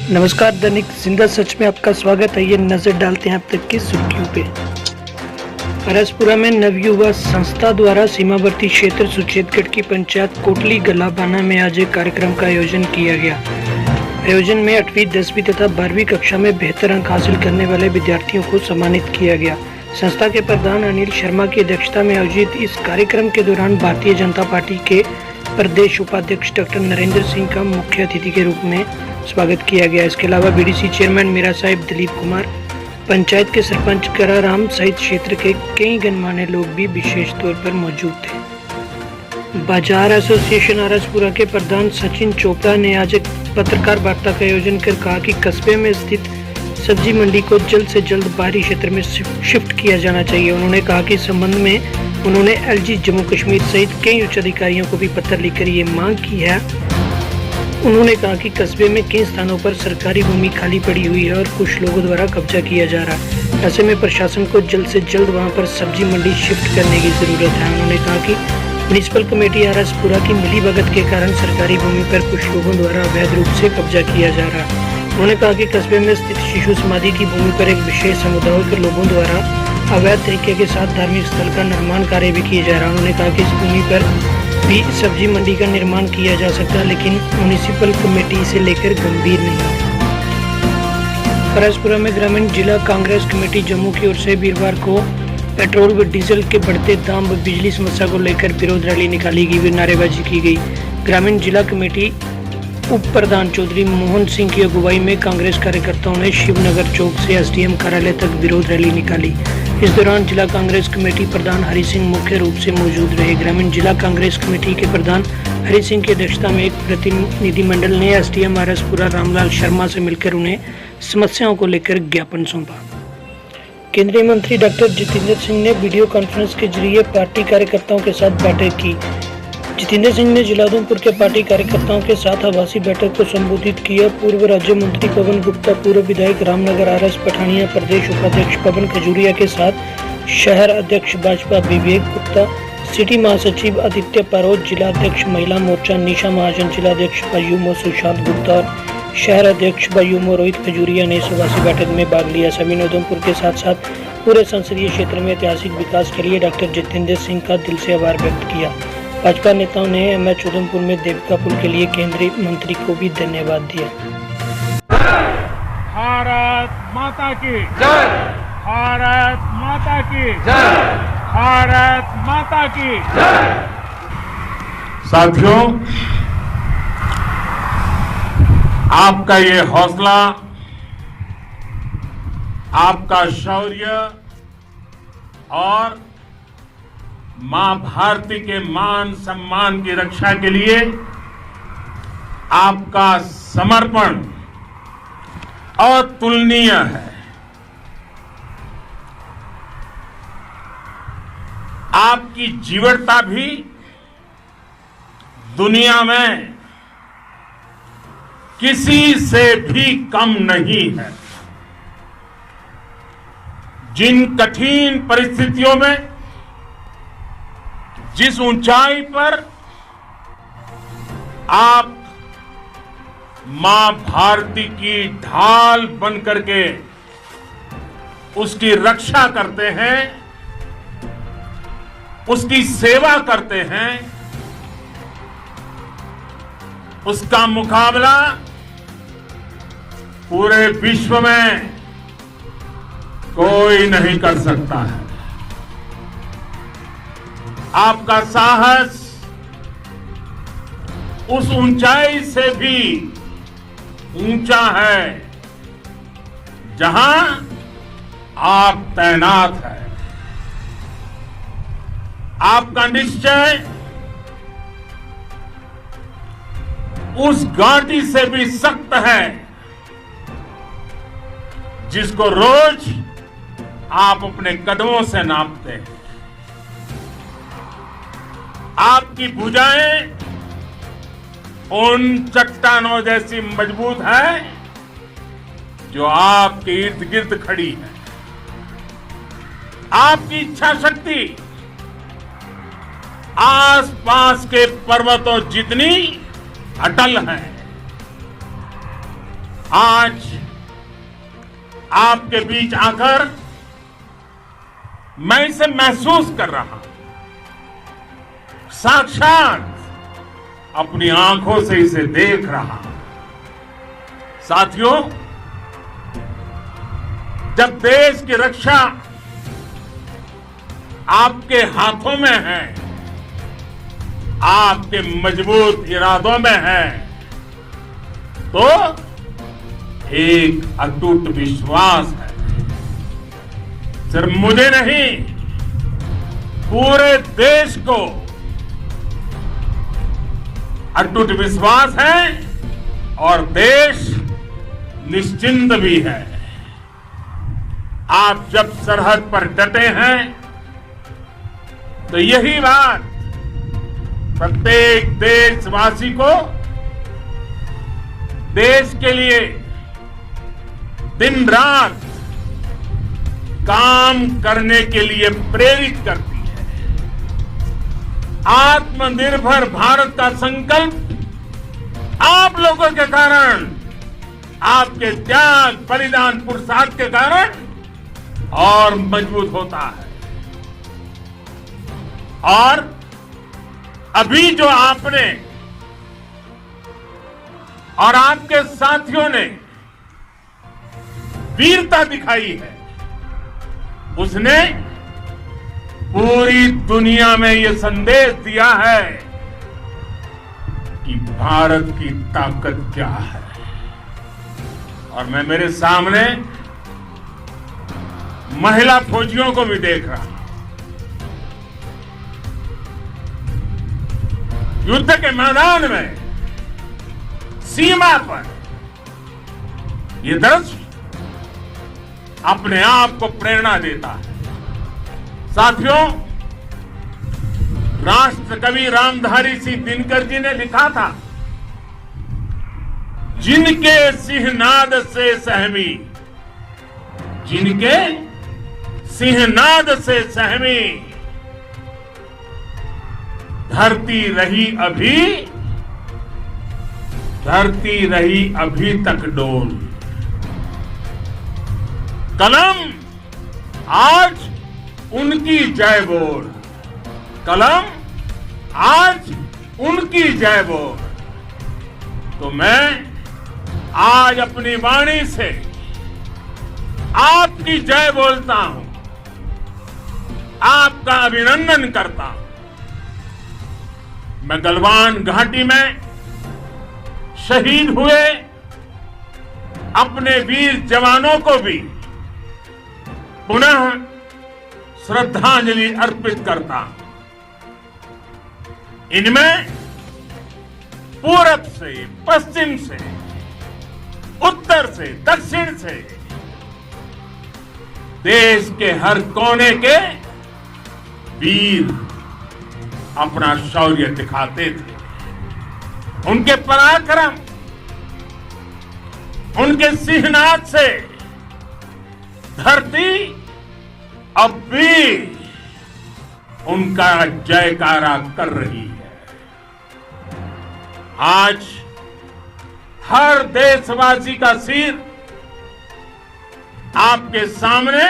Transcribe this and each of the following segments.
नमस्कार, दैनिक जिंदा सच में आपका स्वागत है। ये नजर डालते हैं अब तक की सुर्खियों पे। परसपुरा में नवयुवा संस्था द्वारा सीमावर्ती क्षेत्र सुचेतगढ़ की पंचायत कोटली गलाबाना में आज एक कार्यक्रम का आयोजन किया गया। आयोजन में 8वीं, 10वीं तथा 12वीं कक्षा में बेहतर अंक हासिल करने वाले विद्यार्थियों को सम्मानित किया गया। संस्था के प्रधान अनिल शर्मा की अध्यक्षता में आयोजित इस कार्यक्रम के दौरान भारतीय जनता पार्टी के प्रदेश उपाध्यक्ष डॉक्टर नरेंद्र सिंह का मुख्य अतिथि के रूप में स्वागत किया गया। इसके अलावा बीडीसी चेयरमैन मीरा साहिब दिलीप कुमार, पंचायत के सरपंच कराराम सहित क्षेत्र के कई गणमान्य लोग भी विशेष तौर पर मौजूद थे। बाजार एसोसिएशन आरसपुरा के प्रधान सचिन चोपड़ा ने आज एक पत्रकार वार्ता का आयोजन कर कहा कि कस्बे में स्थित सब्जी मंडी को जल्द से जल्द बाहरी क्षेत्र में शिफ्ट किया जाना चाहिए। उन्होंने कहा कि इस संबंध में उन्होंने एलजी जम्मू कश्मीर सहित कई उच्च अधिकारियों को भी पत्र लिखकर ये मांग की है। उन्होंने कहा कि कस्बे में कई स्थानों पर सरकारी भूमि खाली पड़ी हुई है और कुछ लोगों द्वारा कब्जा किया जा रहा है। ऐसे में प्रशासन को जल्द से जल्द वहां पर सब्जी मंडी शिफ्ट करने की जरूरत है। उन्होंने कहा कि म्युनिसिपल कमेटी आरसपुरा की मिलीभगत के कारण सरकारी भूमि पर कुछ लोगों द्वारा अवैध रूप से कब्जा किया जा रहा है। उन्होंने कहा कि कस्बे में स्थित शिशु समाधि की भूमि पर एक विशेष समुदाय के लोगों द्वारा अवैध तरीके के साथ धार्मिक स्थल का निर्माण कार्य भी किया जा रहा है। उन्होंने कहा कि इस भूमि पर भी सब्जी मंडी का निर्माण किया जा सकता है, लेकिन म्युनिसिपल कमेटी इसे लेकर गंभीर नहीं है। परसपुरा में ग्रामीण जिला कांग्रेस कमेटी जम्मू की ओर से वीरवार को पेट्रोल व डीजल के बढ़ते दाम व बिजली समस्या को लेकर विरोध रैली निकाली गई व नारेबाजी की गई। ग्रामीण जिला कमेटी उप प्रधान चौधरी मोहन सिंह की अगुवाई में कांग्रेस कार्यकर्ताओं ने शिवनगर चौक से एसडीएम कार्यालय तक विरोध रैली निकाली। इस दौरान जिला कांग्रेस कमेटी प्रधान हरि सिंह मुख्य रूप से मौजूद रहे। ग्रामीण जिला कांग्रेस कमेटी के प्रधान हरि सिंह की अध्यक्षता में एक प्रतिनिधिमंडल ने एसडीएम आरसपुरा रामलाल शर्मा से मिलकर उन्हें समस्याओं को लेकर ज्ञापन सौंपा। केंद्रीय मंत्री डॉक्टर जितेंद्र सिंह ने वीडियो कॉन्फ्रेंस के जरिए पार्टी कार्यकर्ताओं के साथ बैठक की। जितेंद्र सिंह ने जिला उधमपुर के पार्टी कार्यकर्ताओं के साथ आभासी बैठक को संबोधित किया। पूर्व राज्य मंत्री पवन गुप्ता, पूर्व विधायक रामनगर आरएस पठानिया, प्रदेश उपाध्यक्ष पवन खजूरिया के साथ शहर अध्यक्ष भाजपा विवेक गुप्ता, सिटी महासचिव आदित्य पारोद, जिला अध्यक्ष महिला मोर्चा निशा महाजन, जिला अध्यक्ष बायूमो सुशांत गुप्ता और शहर अध्यक्ष बायूमो रोहित खजूरिया ने इस आभासी बैठक में भाग लिया। सभी ने उधमपुर के साथ साथ पूरे संसदीय क्षेत्र में ऐतिहासिक विकास के लिए डॉक्टर जितेंद्र सिंह का दिल से आभार व्यक्त किया। भाजपा नेताओं ने एमएच उधमपुर में देविका पुल के लिए केंद्रीय मंत्री को भी धन्यवाद दिया। भारत माता की जय, भारत माता की जय, भारत माता की जय। साथियों, आपका ये हौसला, आपका शौर्य और मां भारती के मान सम्मान की रक्षा के लिए आपका समर्पण अतुलनीय है। आपकी जीवटता भी दुनिया में किसी से भी कम नहीं है। जिन कठिन परिस्थितियों में, जिस ऊंचाई पर आप मां भारती की ढाल बन करके उसकी रक्षा करते हैं, उसकी सेवा करते हैं, उसका मुकाबला पूरे विश्व में कोई नहीं कर सकता है। आपका साहस उस ऊंचाई से भी ऊंचा है जहां आप तैनात हैं। आपका निश्चय उस घाटी से भी सख्त है जिसको रोज आप अपने कदमों से नापते हैं। आपकी भुजाएं उन चट्टानों जैसी मजबूत है जो आपके इर्द गिर्द खड़ी है। आपकी इच्छा शक्ति आसपास के पर्वतों जितनी अटल है। आज आपके बीच आकर मैं इसे महसूस कर रहा हूं, साक्षात अपनी आंखों से इसे देख रहा हूं। साथियों, जब देश की रक्षा आपके हाथों में है, आपके मजबूत इरादों में है, तो एक अटूट विश्वास है। सिर्फ मुझे नहीं, पूरे देश को अटूट विश्वास है और देश निश्चिंत भी है। आप जब सरहद पर डटे हैं तो यही बात प्रत्येक देशवासी को देश के लिए दिन रात काम करने के लिए प्रेरित करती है। आत्मनिर्भर भारत का संकल्प आप लोगों के कारण, आपके त्याग बलिदान पुरुषार्थ के कारण और मजबूत होता है। और अभी जो आपने और आपके साथियों ने वीरता दिखाई है, उसने पूरी दुनिया में यह संदेश दिया है कि भारत की ताकत क्या है। और मैं मेरे सामने महिला फौजियों को भी देख रहा हूं। युद्ध के मैदान में, सीमा पर यह दृश्य अपने आप को प्रेरणा देता है। साथियों, राष्ट्र कवि रामधारी सिंह दिनकर जी ने लिखा था, जिनके सिंहनाद से सहमी, जिनके सिंहनाद से सहमी, धरती रही अभी तक डोल। कलम आज उनकी जय बोल, कलम आज उनकी जय बोल। तो मैं आज अपनी वाणी से आपकी जय बोलता हूं, आपका अभिनंदन करता हूं। मैं गलवान घाटी में शहीद हुए अपने वीर जवानों को भी पुनः श्रद्धांजलि अर्पित करता हूं। इनमें पूरब से, पश्चिम से, उत्तर से, दक्षिण से, देश के हर कोने के वीर अपना शौर्य दिखाते थे। उनके पराक्रम, उनके सिंहनाद से धरती अब भी उनका जयकारा कर रही है। आज हर देशवासी का सिर आपके सामने,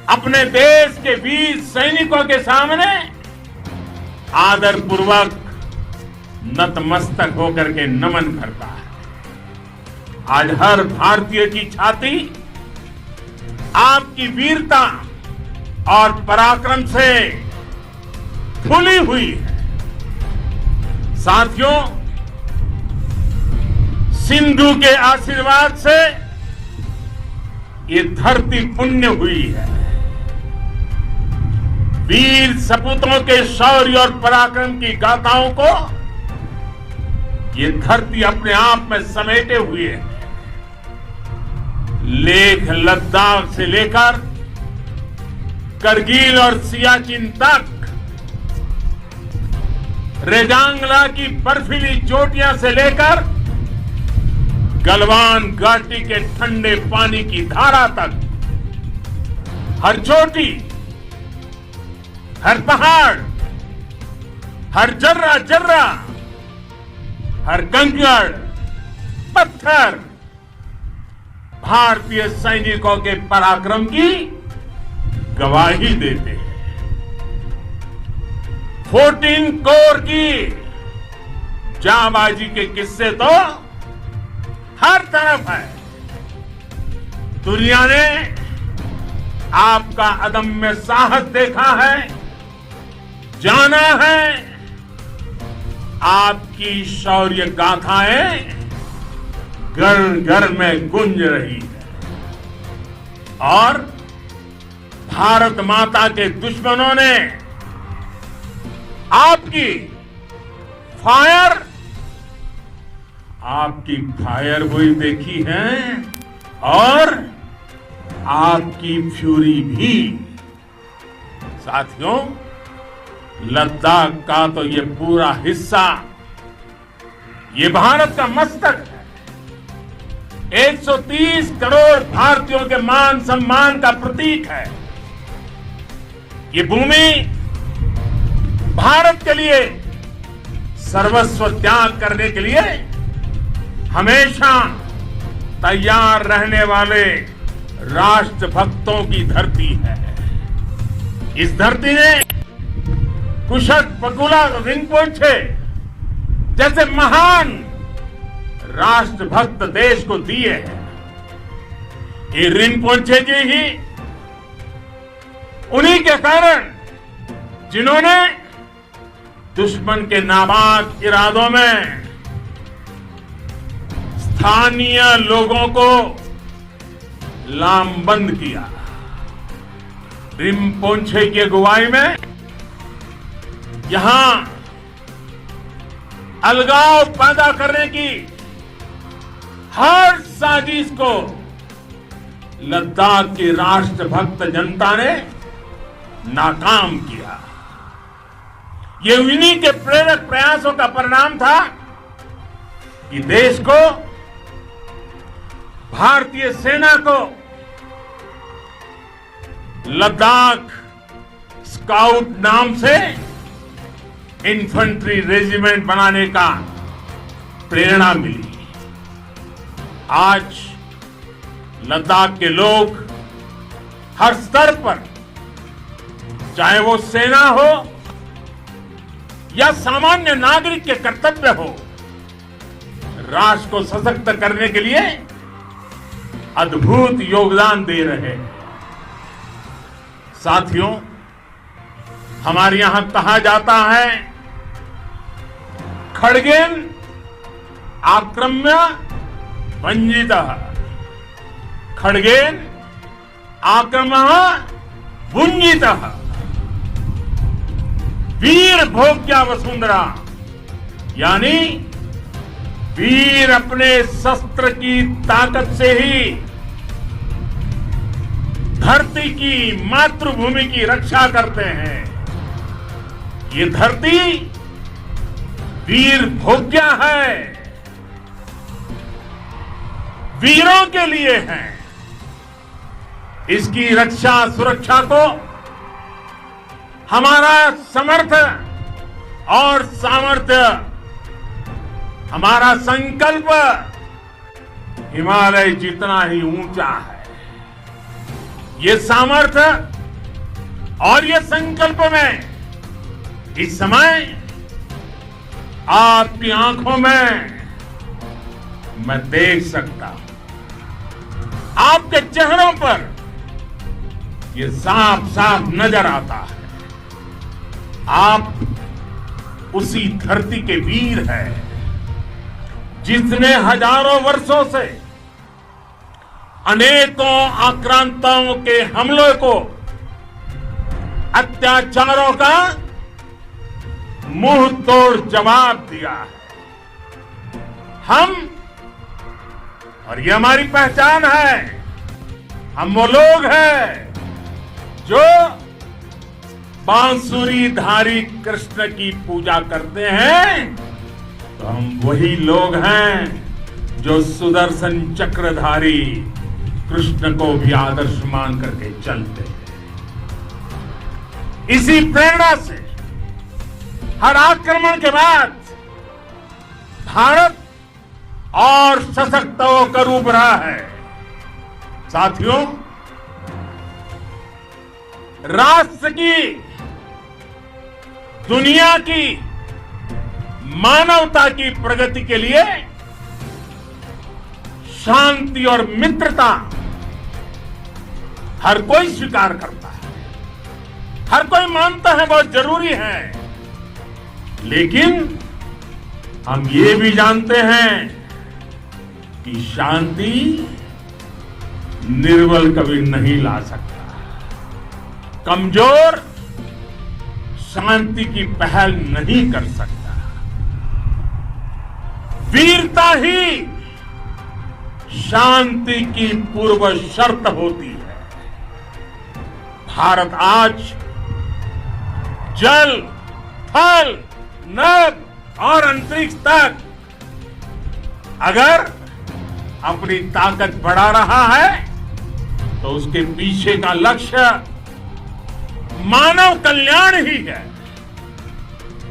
अपने देश के वीर सैनिकों के सामने आदर पूर्वक नतमस्तक होकर के नमन करता है। आज हर भारतीय की छाती आपकी वीरता और पराक्रम से फूली हुई है। साथियों, सिंधु के आशीर्वाद से ये धरती पुण्य हुई है। वीर सपूतों के शौर्य और पराक्रम की गाथाओं को ये धरती अपने आप में समेटे हुए है। लेह लद्दाख से लेकर करगिल और सियाचिन तक, रेजांगला की बर्फीली चोटियां से लेकर गलवान घाटी के ठंडे पानी की धारा तक, हर चोटी, हर पहाड़, हर जर्रा जर्रा, हर कंकड़, पत्थर भारतीय सैनिकों के पराक्रम की गवाही देते हैं। 14 कोर की जांबाजी के किस्से तो हर तरफ है। दुनिया ने आपका अदम्य साहस देखा है, जाना है। आपकी शौर्य गाथाएं घर घर में गूंज रही है और भारत माता के दुश्मनों ने आपकी फायर हुई देखी है और आपकी फ्यूरी भी। साथियों, लद्दाख का तो ये पूरा हिस्सा ये भारत का मस्तक है। 130 करोड़ भारतीयों के मान सम्मान का प्रतीक है। ये भूमि भारत के लिए सर्वस्व त्याग करने के लिए हमेशा तैयार रहने वाले राष्ट्रभक्तों की धरती है। इस धरती ने कुशक बकुला रिनपोंछे जैसे महान राष्ट्रभक्त देश को दिए हैं। ये रिनपोंछे जी ही उन्हीं के कारण जिन्होंने दुश्मन के नापाक इरादों में स्थानीय लोगों को लामबंद किया। रिनपोंछे की अगुवाई में यहां अलगाव पैदा करने की हर साजिश को लद्दाख की राष्ट्रभक्त जनता ने नाकाम किया। ये उन्हीं के प्रेरक प्रयासों का परिणाम था कि देश को, भारतीय सेना को लद्दाख स्काउट नाम से इन्फेंट्री रेजिमेंट बनाने का प्रेरणा मिली। आज लद्दाख के लोग हर स्तर पर, चाहे वो सेना हो या सामान्य नागरिक के कर्तव्य हो, राष्ट्र को सशक्त करने के लिए अद्भुत योगदान दे रहे हैं। साथियों, हमारे यहां कहा जाता है, खड्गेन आक्रम्य भंजितः, खड्गेन आक्रमः भुंजितः। वीर भोग्या वसुंधरा, यानी वीर अपने शस्त्र की ताकत से ही धरती की, मातृभूमि की रक्षा करते हैं। ये धरती वीर भोग्या है, वीरों के लिए है। इसकी रक्षा सुरक्षा को हमारा समर्थ और सामर्थ्य, हमारा संकल्प हिमालय जितना ही ऊंचा है। ये सामर्थ्य और ये संकल्प में इस समय आपकी आंखों में मैं देख सकता हूं। आपके चेहरों पर ये साफ साफ नजर आता है। आप उसी धरती के वीर हैं जिसने हजारों वर्षों से अनेकों आक्रांताओं के हमलों को, अत्याचारों का मुंह तोड़ जवाब दिया है। हम, और ये हमारी पहचान है, हम वो लोग हैं जो बांसुरीधारी कृष्ण की पूजा करते हैं, तो हम वही लोग हैं जो सुदर्शन चक्रधारी कृष्ण को भी आदर्श मान करके चलते हैं। इसी प्रेरणा से हर आक्रमण के बाद भारत और सशक्त होकर उभरा है। साथियों, राष्ट्र की, दुनिया की, मानवता की प्रगति के लिए शांति और मित्रता हर कोई स्वीकार करता है, हर कोई मानता है बहुत जरूरी है। लेकिन हम ये भी जानते हैं कि शांति निर्बल कभी नहीं ला सकता। कमजोर शांति की पहल नहीं कर सकता। वीरता ही शांति की पूर्व शर्त होती है। भारत आज जल, थल, नभ और अंतरिक्ष तक अगर अपनी ताकत बढ़ा रहा है तो उसके पीछे का लक्ष्य मानव कल्याण ही है।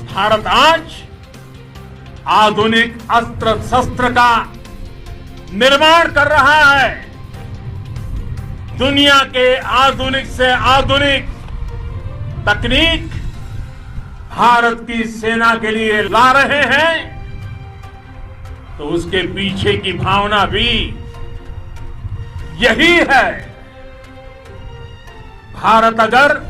भारत आज आधुनिक अस्त्र शस्त्र का निर्माण कर रहा है। दुनिया के आधुनिक से आधुनिक तकनीक भारत की सेना के लिए ला रहे हैं, तो उसके पीछे की भावना भी यही है। भारत अगर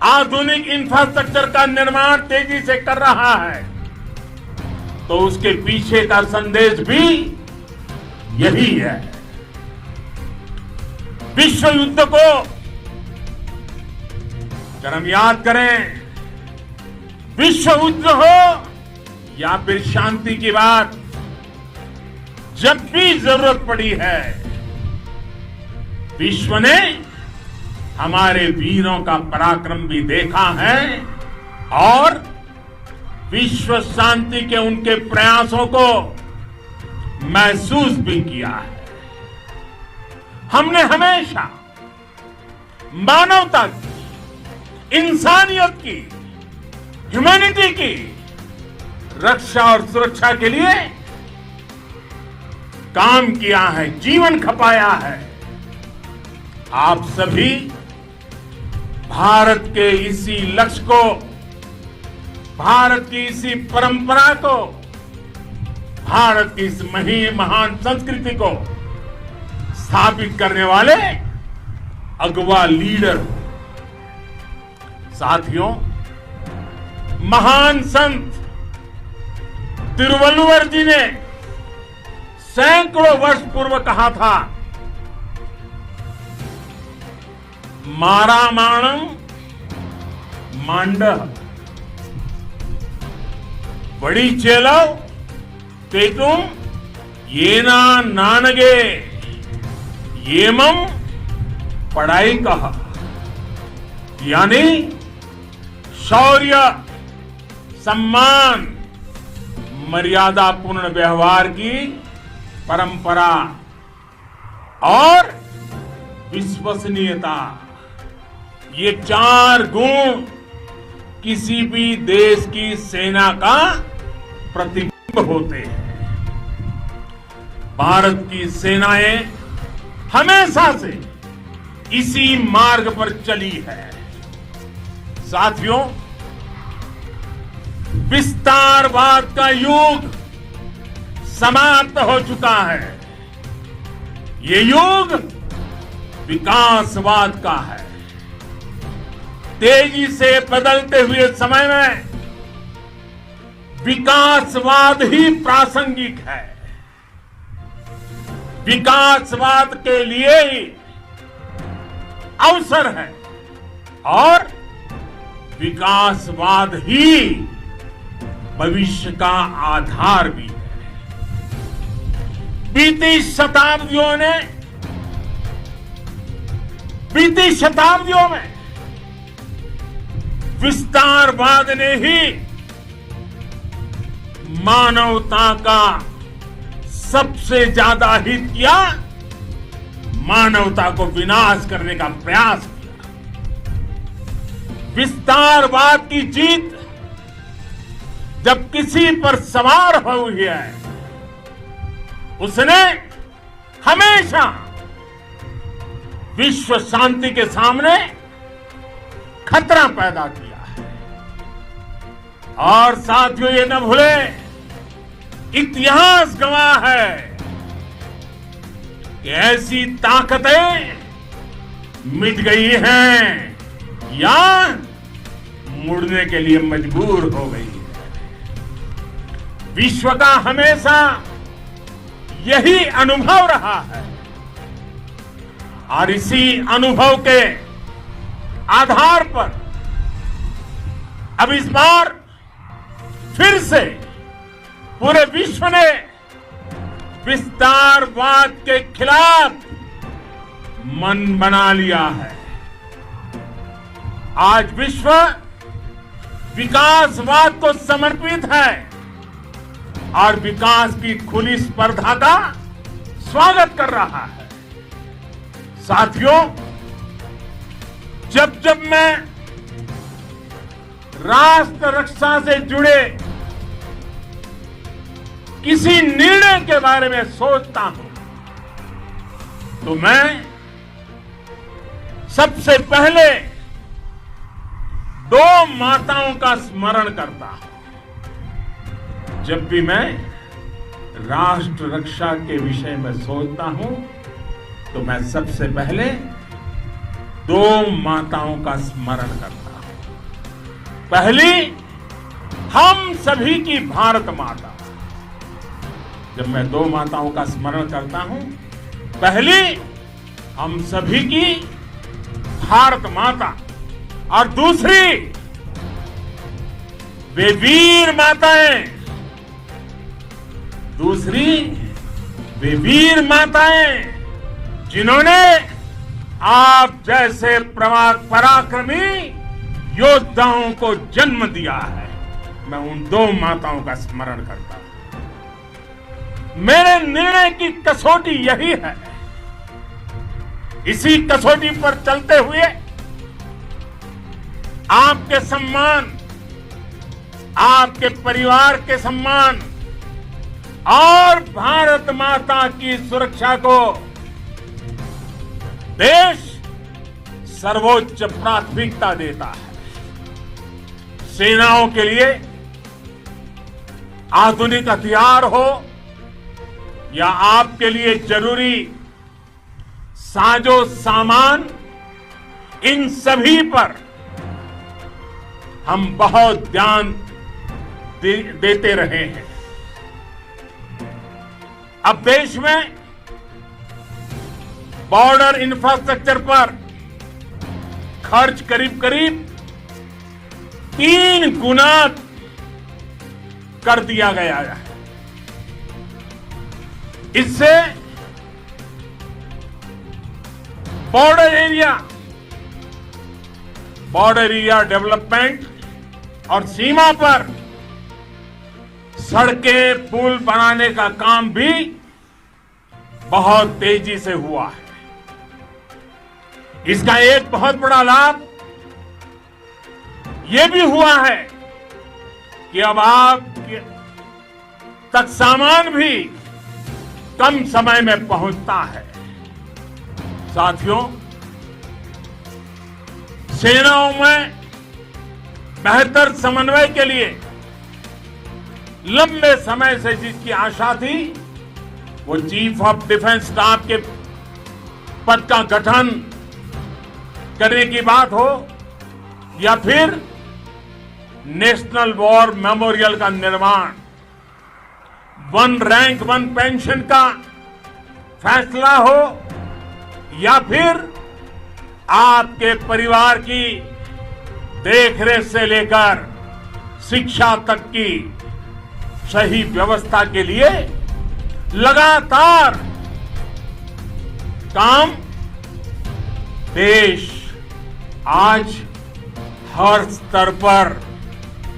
आधुनिक इंफ्रास्ट्रक्चर का निर्माण तेजी से कर रहा है तो उसके पीछे का संदेश भी यही है। विश्व युद्ध को अगर हम याद करें, विश्व युद्ध हो या फिर शांति की बात, जब भी जरूरत पड़ी है विश्व ने हमारे वीरों का पराक्रम भी देखा है और विश्व शांति के उनके प्रयासों को महसूस भी किया है। हमने हमेशा मानवता की, इंसानियत की, ह्यूमैनिटी की रक्षा और सुरक्षा के लिए काम किया है, जीवन खपाया है। आप सभी भारत के इसी लक्ष्य को, भारत की इसी परंपरा को, भारत की इस महान संस्कृति को स्थापित करने वाले अगवा लीडर हो। साथियों, महान संत तिरुवल्लुवर जी ने सैकड़ों वर्ष पूर्व कहा था, मारामाणम मांडह बड़ी चेलो तेतुम येना नानगे येमम पढ़ाई कहा, यानी शौर्य, सम्मान, मर्यादापूर्ण व्यवहार की परंपरा और विश्वसनीयता, ये चार गुण किसी भी देश की सेना का प्रतिबिंब होते हैं। भारत की सेनाएं हमेशा से इसी मार्ग पर चली है। साथियों, विस्तारवाद का युग समाप्त हो चुका है। ये युग विकासवाद का है। तेजी से बदलते हुए समय में विकासवाद ही प्रासंगिक है। विकासवाद के लिए ही अवसर है और विकासवाद ही भविष्य का आधार भी है। बीती शताब्दियों में विस्तारवाद ने ही मानवता का सबसे ज्यादा हित किया, मानवता को विनाश करने का प्रयास किया। विस्तारवाद की जीत जब किसी पर सवार हुई है उसने हमेशा विश्व शांति के सामने खतरा पैदा किया है। और साथियों, ये न भूले, इतिहास गवाह है कि ऐसी ताकतें मिट गई हैं या मुड़ने के लिए मजबूर हो गई है। विश्व का हमेशा यही अनुभव रहा है और इसी अनुभव के आधार पर अब इस बार फिर से पूरे विश्व ने विस्तारवाद के खिलाफ मन बना लिया है। आज विश्व विकासवाद को समर्पित है और विकास की खुली स्पर्धा का स्वागत कर रहा है। साथियों, जब जब मैं राष्ट्र रक्षा से जुड़े किसी निर्णय के बारे में सोचता हूं तो मैं सबसे पहले दो माताओं का स्मरण करता हूं। जब भी मैं राष्ट्र रक्षा के विषय में सोचता हूं तो मैं सबसे पहले दो माताओं का स्मरण करता हूं। पहली, हम सभी की भारत माता। जब मैं दो माताओं का स्मरण करता हूं, पहली हम सभी की भारत माता और दूसरी वे वीर माताएं, दूसरी वे वीर माताएं जिन्होंने आप जैसे पराक्रमी योद्धाओं को जन्म दिया है। मैं उन दो माताओं का स्मरण करता हूं। मेरे निर्णय की कसौटी यही है। इसी कसौटी पर चलते हुए आपके सम्मान, आपके परिवार के सम्मान और भारत माता की सुरक्षा को देश सर्वोच्च प्राथमिकता देता है। सेनाओं के लिए आधुनिक हथियार हो या आपके लिए जरूरी साजो सामान, इन सभी पर हम बहुत ध्यान देते रहे हैं। अब देश में बॉर्डर इंफ्रास्ट्रक्चर पर खर्च करीब करीब 3 गुना कर दिया गया है। इससे बॉर्डर एरिया डेवलपमेंट और सीमा पर सड़कें, पुल बनाने का काम भी बहुत तेजी से हुआ है। इसका एक बहुत बड़ा लाभ यह भी हुआ है कि अब आप तक सामान भी कम समय में पहुंचता है। साथियों, सेनाओं में बेहतर समन्वय के लिए लंबे समय से जिसकी आशा थी, वो चीफ ऑफ डिफेंस स्टाफ के पद का गठन करने की बात हो या फिर नेशनल वॉर मेमोरियल का निर्माण, 1 रैंक 1 पेंशन का फैसला हो या फिर आपके परिवार की देखरेख से लेकर शिक्षा तक की सही व्यवस्था के लिए लगातार काम देश आज हर स्तर पर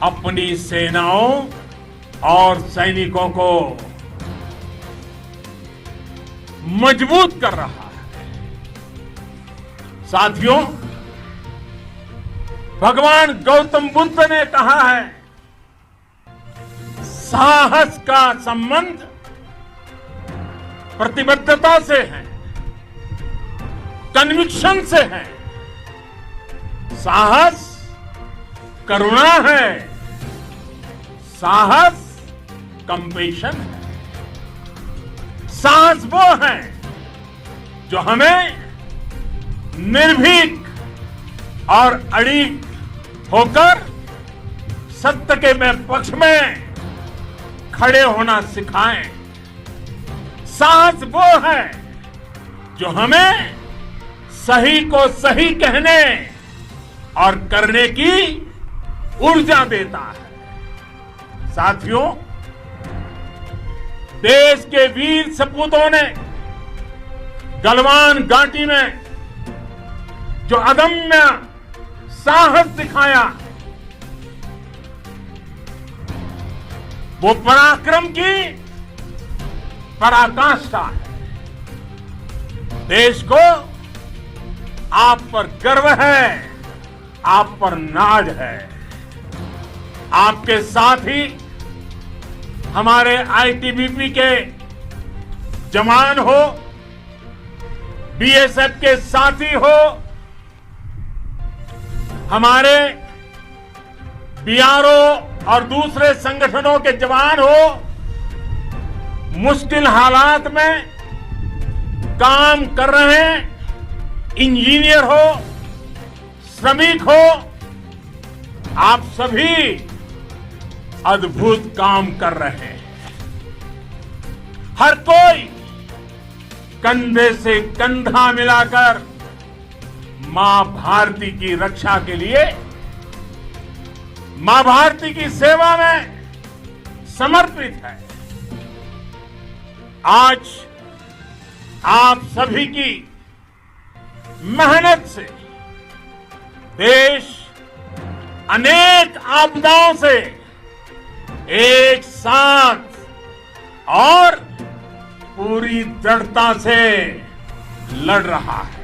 अपनी सेनाओं और सैनिकों को मजबूत कर रहा है। साथियों, भगवान गौतम बुद्ध ने कहा है, साहस का संबंध प्रतिबद्धता से हैं, कन्विक्शन से हैं, साहस करुणा है, साहस कंपेशन है। साहस वो है जो हमें निर्भीक और अड़िग होकर सत्य के पक्ष में खड़े होना सिखाएं। साहस वो है जो हमें सही को सही कहने और करने की ऊर्जा देता है। साथियों, देश के वीर सपूतों ने गलवान घाटी में जो अदम्य साहस दिखाया, वो पराक्रम की पराकाष्ठा है। देश को आप पर गर्व है, आप पर नाज है। आपके साथ ही हमारे आईटीबीपी के जवान हो, बीएसएफ के साथी हो, हमारे बीआरओ और दूसरे संगठनों के जवान हो, मुश्किल हालात में काम कर रहे हैं, इंजीनियर हो, श्रमिक हो, आप सभी अद्भुत काम कर रहे हैं। हर कोई कंधे से कंधा मिलाकर मां भारती की रक्षा के लिए, मां भारती की सेवा में समर्पित है। आज आप सभी की मेहनत से देश अनेक आपदाओं से एक साथ और पूरी दृढ़ता से लड़ रहा है।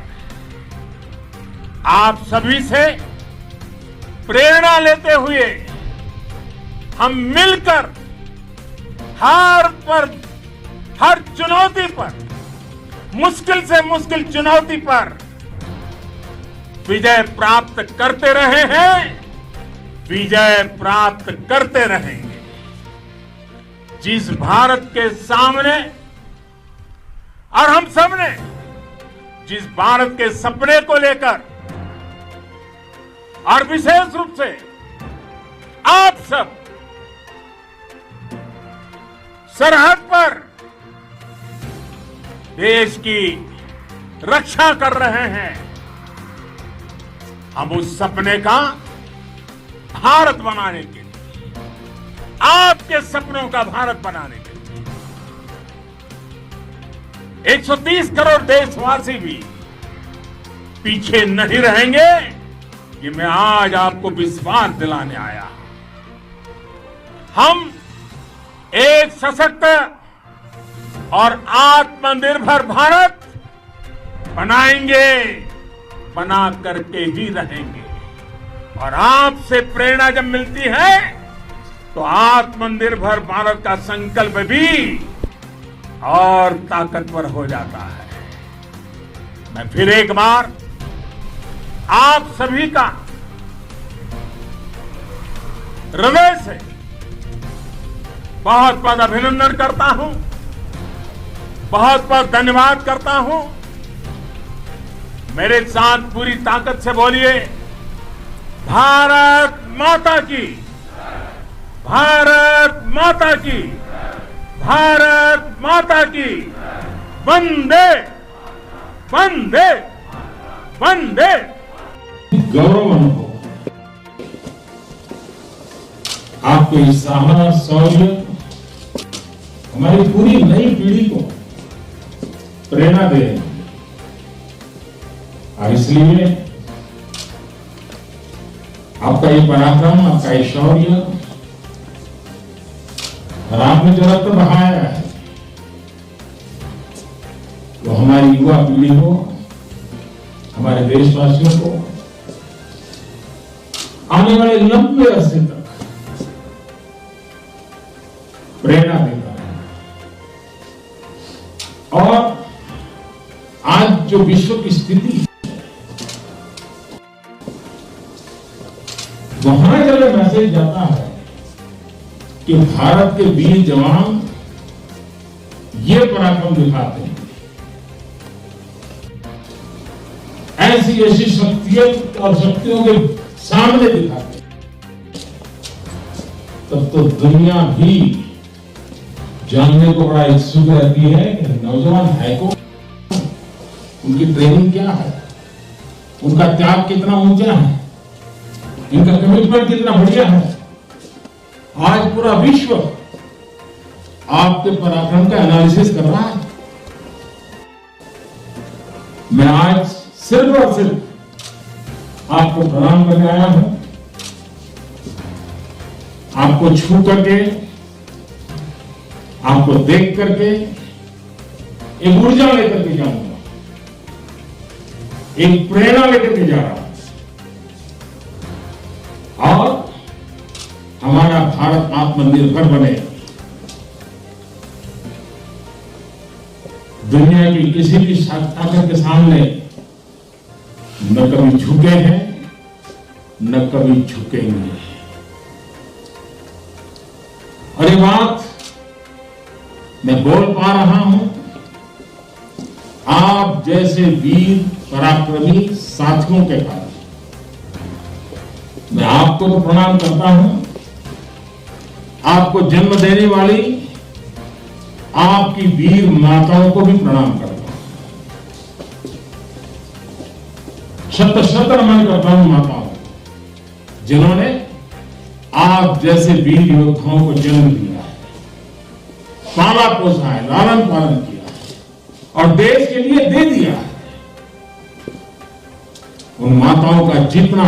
आप सभी से प्रेरणा लेते हुए हम मिलकर हर चुनौती पर, मुश्किल से मुश्किल चुनौती पर विजय प्राप्त करते रहे हैं, विजय प्राप्त करते रहेंगे। जिस भारत के सामने और हम सबने जिस भारत के सपने को लेकर और विशेष रूप से आप सब सरहद पर देश की रक्षा कर रहे हैं, हम उस सपने का भारत बनाने के लिए, आपके सपनों का भारत बनाने के लिए 130 करोड़ देशवासी भी पीछे नहीं रहेंगे, ये मैं आज आपको विश्वास दिलाने आया। हम एक सशक्त और आत्मनिर्भर भारत बनाएंगे, बना करके ही रहेंगे। और आपसे प्रेरणा जब मिलती है तो आत्मनिर्भर भारत का संकल्प भी और ताकतवर हो जाता है। मैं फिर एक बार आप सभी का हृदय से बहुत बहुत अभिनंदन करता हूं, बहुत बहुत धन्यवाद करता हूं। मेरे साथ पूरी ताकत से बोलिए, भारत माता की, भारत माता की, भारत माता की, वंदे वंदे वंदे। गौरव अनुभव आपके इस साहस, शौर्य हमारी पूरी नई पीढ़ी को प्रेरणा दे रही है। और इसलिए आपका ये पराक्रम, आपका ये शौर्य और आपने जो रक्त बहाया है वो हमारी युवा पीढ़ी को, हमारे देशवासियों को आने वाले लंबे अरसे तक प्रेरणा देता है। और जो विश्व की स्थिति है, वहां जब ये मैसेज जाता है कि भारत के वीर जवान ये पराक्रम दिखाते हैं, ऐसी ऐसी शक्तियों और शक्तियों के सामने दिखाते हैं, तब तो दुनिया भी जानने को बड़ा इच्छुक रहती है कि नौजवान है कौन, उनकी ट्रेनिंग क्या है, उनका त्याग कितना ऊंचा है, इनका कमिटमेंट कितना बढ़िया है। आज पूरा विश्व आपके पराक्रम का एनालिसिस कर रहा है। मैं आज सिर्फ और सिर्फ आपको प्रणाम करने आया हूं, आपको छू करके, आपको देख करके एक ऊर्जा लेकर के जाऊंगा, एक प्रेरणा लेकर के जा रहा हूं, और हमारा भारत आत्मनिर्भर बने, दुनिया की किसी भी ताकत के सामने न कभी झुके हैं, न कभी झुकेंगे। और ये बात मैं बोल पा रहा हूं आप जैसे वीर पराक्रमी साथियों के कारण। मैं आपको तो प्रणाम करता हूं, आपको जन्म देने वाली आपकी वीर माताओं को भी प्रणाम करता हूं। शत शत नमन करता हूं माताओं, जिन्होंने आप जैसे वीर योद्धाओं को जन्म दिया है, पाला पोसा है, लालन पालन किया है और देश के लिए दे दिया है। उन माताओं का जितना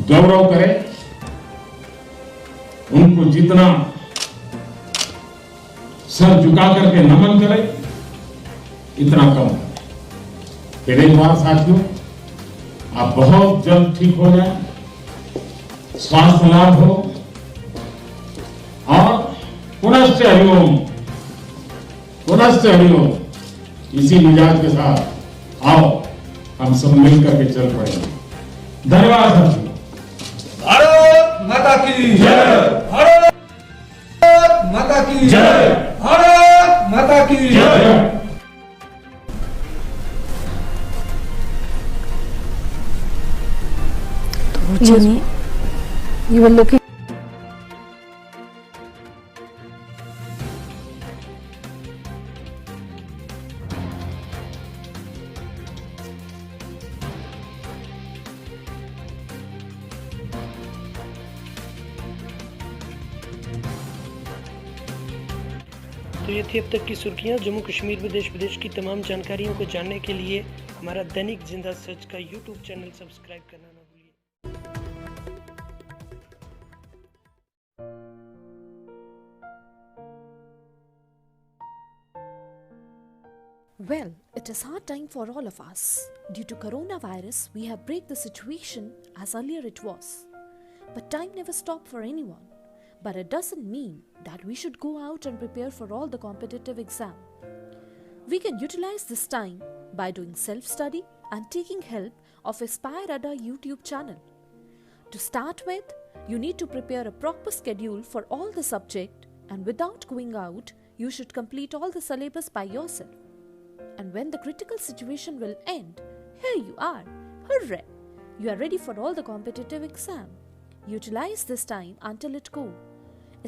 गौरव करें, उनको जितना सर झुका करके नमन करें, इतना कम है। फिर एक बार साथियों, आप बहुत जल्द ठीक हो जाए, स्वास्थ्य लाभ हो, और पुनश्च हरिओम, पुनश्च हरिओम। इसी मिजाज के साथ आओ हम सब मिलकर के चल पड़ेंगे। धन्यवाद साथियों। भारत माता की जय, भारत माता की जय, भारत माता की जय। Jenny, you were looking. तो ये थी अब तक की सुर्खियां। जम्मू कश्मीर में देश विदेश की तमाम जानकारियों को जानने के लिए हमारा दैनिक जिंदा सच का यूट्यूब चैनल सब्सक्राइब करना ना भूलिए। Well, it is hard time for all of us. Due to coronavirus, we have break the situation as earlier it was. But time never stopped for anyone. But it doesn't mean that we should go out and prepare for all the competitive exam. We can utilize this time by doing self-study and taking help of Aspire Ada YouTube channel. To start with, you need to prepare a proper schedule for all the subject, and without going out, you should complete all the syllabus by yourself. And when the critical situation will end, here you are. Hooray! You are ready for all the competitive exam. Utilize this time until it go.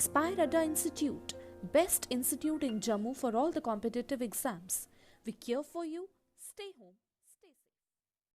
Aspire Ada Institute, best institute in Jammu for all the competitive exams. We care for you. Stay home.